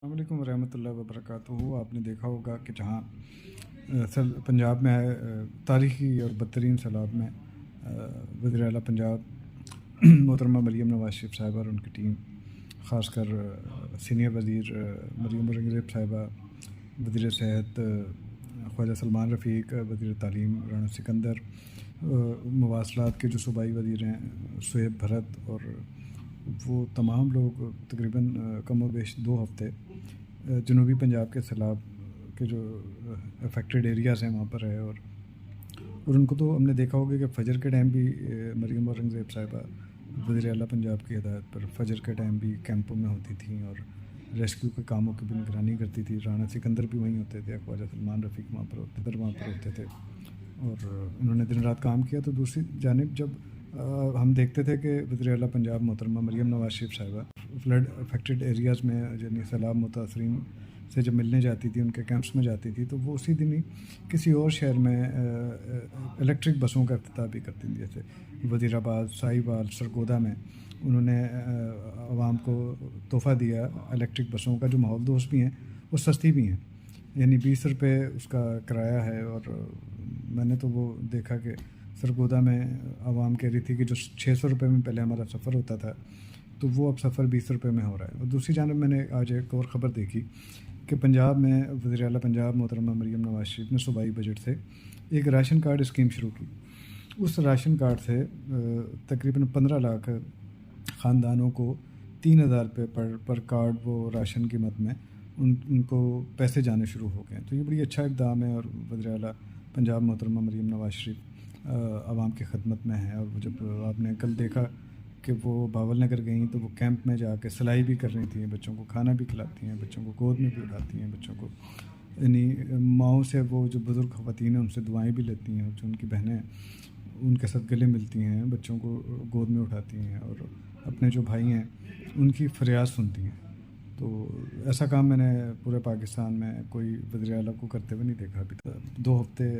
السلام علیکم ورحمۃ اللہ وبرکاتہ۔ آپ نے دیکھا ہوگا کہ جہاں پنجاب میں ہے تاریخی اور بدترین سیلاب میں وزیر اعلیٰ پنجاب محترمہ مریم نواز شریف صاحبہ اور ان کی ٹیم، خاص کر سینئر وزیر مریم اورنگزیب صاحبہ، وزیر صحت خواجہ سلمان رفیق، وزیر تعلیم رانا سکندر، مواصلات کے جو صوبائی وزیر ہیں شعیب بھرت، اور وہ تمام لوگ تقریباً کم و بیش 2 ہفتے جنوبی پنجاب کے سیلاب کے جو افیکٹڈ ایریاز ہیں وہاں پر رہے، اور ان کو تو ہم نے دیکھا ہوگا کہ فجر کے ٹائم بھی مریم اورنگزیب صاحبہ وزیر اعلیٰ پنجاب کی ہدایت پر فجر کے ٹائم بھی کیمپوں میں ہوتی تھیں اور ریسکیو کے کاموں کی بھی نگرانی کرتی تھی۔ رانا سکندر بھی وہیں ہوتے تھے، خواجہ سلمان رفیق وہاں پر ہوتے تھے اور انہوں نے دن رات کام کیا۔ تو دوسری جانب جب ہم دیکھتے تھے کہ وزیر اعلیٰ پنجاب محترمہ مریم نواز شریف صاحبہ فلڈ افیکٹڈ ایریاز میں یعنی سیلاب متاثرین سے جب ملنے جاتی تھی، ان کے کیمپس میں جاتی تھی، تو وہ اسی دن ہی کسی اور شہر میں الیکٹرک بسوں کا افتتاح بھی کرتی تھیں، جیسے وزیر آباد، ساہیوال، سرگودا میں انہوں نے عوام کو تحفہ دیا الیکٹرک بسوں کا، جو ماحول دوست بھی ہیں اور سستی بھی ہیں، یعنی 20 روپے اس کا کرایہ ہے۔ اور میں نے تو وہ دیکھا کہ سرگودا میں عوام کہہ رہی تھی کہ جو 600 روپے میں پہلے ہمارا سفر ہوتا تھا تو وہ اب سفر 20 روپے میں ہو رہا ہے۔ اور دوسری جانب میں نے آج ایک اور خبر دیکھی کہ پنجاب میں وزیر اعلیٰ پنجاب محترمہ مریم نواز شریف نے صوبائی بجٹ سے ایک راشن کارڈ اسکیم شروع کی۔ اس راشن کارڈ سے تقریباً 15 لاکھ خاندانوں کو 3,000 روپے پر کارڈ وہ راشن قیمت میں ان کو پیسے جانے شروع ہو گئے ہیں۔ تو یہ بڑی اچھا اقدام ہے، اور وزیر اعلیٰ پنجاب محترمہ مریم نواز شریف عوام کی خدمت میں ہیں۔ اور جب آپ نے کل دیکھا کہ وہ باول نگر گئیں تو وہ کیمپ میں جا کے سلائی بھی کر رہی تھیں، بچوں کو کھانا بھی کھلاتی ہیں، بچوں کو گود میں بھی اٹھاتی ہیں، بچوں کو یعنی ماؤں سے وہ جو بزرگ خواتین ہیں ان سے دعائیں بھی لیتی ہیں، اور جو ان کی بہنیں ہیں ان کے ساتھ گلے ملتی ہیں، بچوں کو گود میں اٹھاتی ہیں، اور اپنے جو بھائی ہیں ان کی فریاد سنتی ہیں۔ تو ایسا کام میں نے پورے پاکستان میں کوئی وزیر اعلیٰ کو کرتے ہوئے نہیں دیکھا ابھی تک۔ 2 ہفتے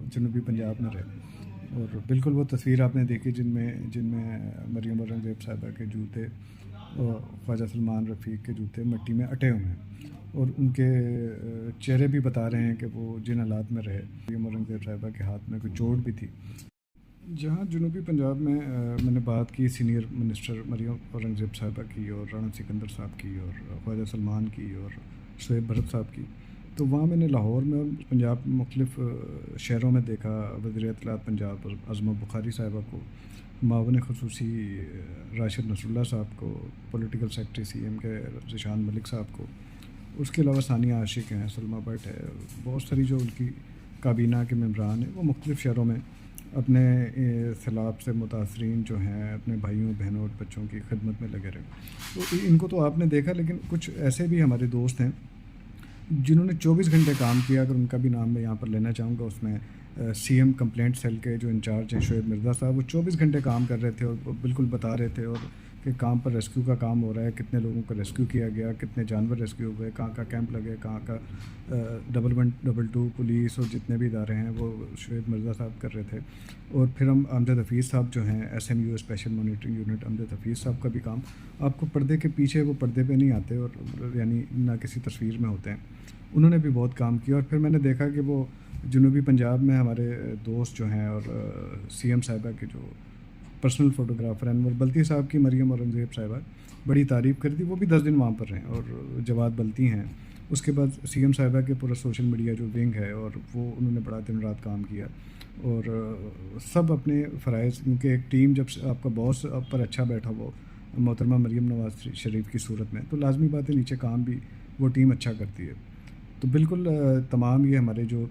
جنوبی پنجاب میں رہے، اور بالکل وہ تصویر آپ نے دیکھی جن میں مریم اورنگزیب صاحبہ کے جوتے اور خواجہ سلمان رفیق کے جوتے مٹی میں اٹے ہوئے ہیں، اور ان کے چہرے بھی بتا رہے ہیں کہ وہ جن حالات میں رہے۔ مریم اورنگزیب صاحبہ کے ہاتھ میں کوئی چوٹ بھی تھی۔ جہاں جنوبی پنجاب میں نے بات کی سینئر منسٹر مریم اورنگزیب صاحبہ کی، اور رانا سکندر صاحب کی، اور خواجہ سلمان کی، اور شعیب بھرت صاحب کی، تو وہاں میں نے لاہور میں اور پنجاب مختلف شہروں میں دیکھا وزیر اطلاعات پنجاب عظمہ بخاری صاحبہ کو، معاون خصوصی راشد نصر اللہ صاحب کو، پولیٹیکل سیکرٹری سی ایم کے ذیشان ملک صاحب کو، اس کے علاوہ ثانیہ عاشق ہیں، سلمہ بٹ ہے، بہت ساری جو ان کی کابینہ کے ممبران ہیں وہ مختلف شہروں میں اپنے سیلاب سے متاثرین جو ہیں اپنے بھائیوں بہنوں اور بچوں کی خدمت میں لگے رہے۔ تو ان کو تو آپ نے دیکھا، لیکن کچھ ایسے بھی ہمارے دوست ہیں جنہوں نے 24 گھنٹے کام کیا۔ اگر ان کا بھی نام میں یہاں پر لینا چاہوں گا، اس میں سی ایم کمپلینٹ سیل کے جو انچارج ہیں شعیب مرزا صاحب، وہ 24 گھنٹے کام کر رہے تھے اور بالکل بتا رہے تھے، اور کہ کام پر ریسکیو کا کام ہو رہا ہے، کتنے لوگوں کو ریسکیو کیا گیا، کتنے جانور ریسکیو ہوئے، کہاں کا کیمپ لگے، کہاں کا 112 پولیس اور جتنے بھی ادارے ہیں وہ شعیب مرزا صاحب کر رہے تھے۔ اور پھر ہم امجد حفیظ صاحب جو ہیں SMU اسپیشل مانیٹرنگ یونٹ، امجد حفیظ صاحب کا بھی کام آپ کو پردے کے پیچھے، وہ پردے پہ نہیں آتے اور یعنی نہ کسی تصویر میں ہوتے ہیں، انہوں نے بھی بہت کام کیا۔ اور پھر میں نے دیکھا کہ وہ جنوبی پنجاب میں ہمارے دوست جو ہیں اور CM صاحبہ کے جو پرسنل فوٹوگرافر ہیں انور بلتی صاحب کی مریم اورنگزیب صاحبہ بڑی تعریف کری تھی، وہ بھی 10 دن وہاں پر رہیں، اور جواد بلتی ہیں۔ اس کے بعد CM صاحبہ کے پورا سوشل میڈیا جو ونگ ہے، اور وہ انہوں نے بڑا دن رات کام کیا، اور سب اپنے فرائض، کیونکہ ایک ٹیم جب آپ کا باس آپ پر اچھا بیٹھا ہو محترمہ مریم نواز شریف کی صورت میں، تو لازمی بات ہے نیچے کام بھی وہ ٹیم اچھا کرتی ہے۔ تو بالکل تمام یہ ہمارے جو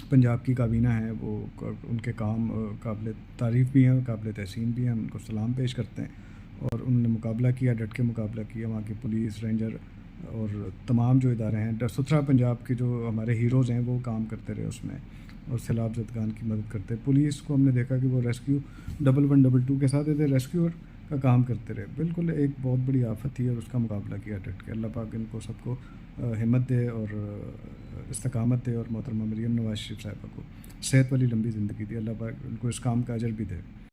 پنجاب کی کابینہ ہیں وہ ان کے کام قابل تعریف بھی ہیں اور قابل تحسین بھی ہیں، ہم ان کو سلام پیش کرتے ہیں۔ اور انہوں نے مقابلہ کیا، ڈٹ کے مقابلہ کیا، وہاں کی پولیس، رینجر اور تمام جو ادارے ہیں، ستھرا پنجاب کے جو ہمارے ہیروز ہیں وہ کام کرتے رہے اس میں، اور سیلاب زدگان کی مدد کرتے۔ پولیس کو ہم نے دیکھا کہ وہ ریسکیو 1122 کے ساتھ ریسکیور کا کام کرتے رہے۔ بالکل ایک بہت بڑی آفت تھی اور اس کا مقابلہ کیا ڈٹ کے۔ اللہ پاک ان کو سب کو ہمت دے اور استقامت دے، اور محترمہ مریم نواز شریف صاحبہ کو صحت والی لمبی زندگی دے، اللہ پاک ان کو اس کام کا اجر بھی دے۔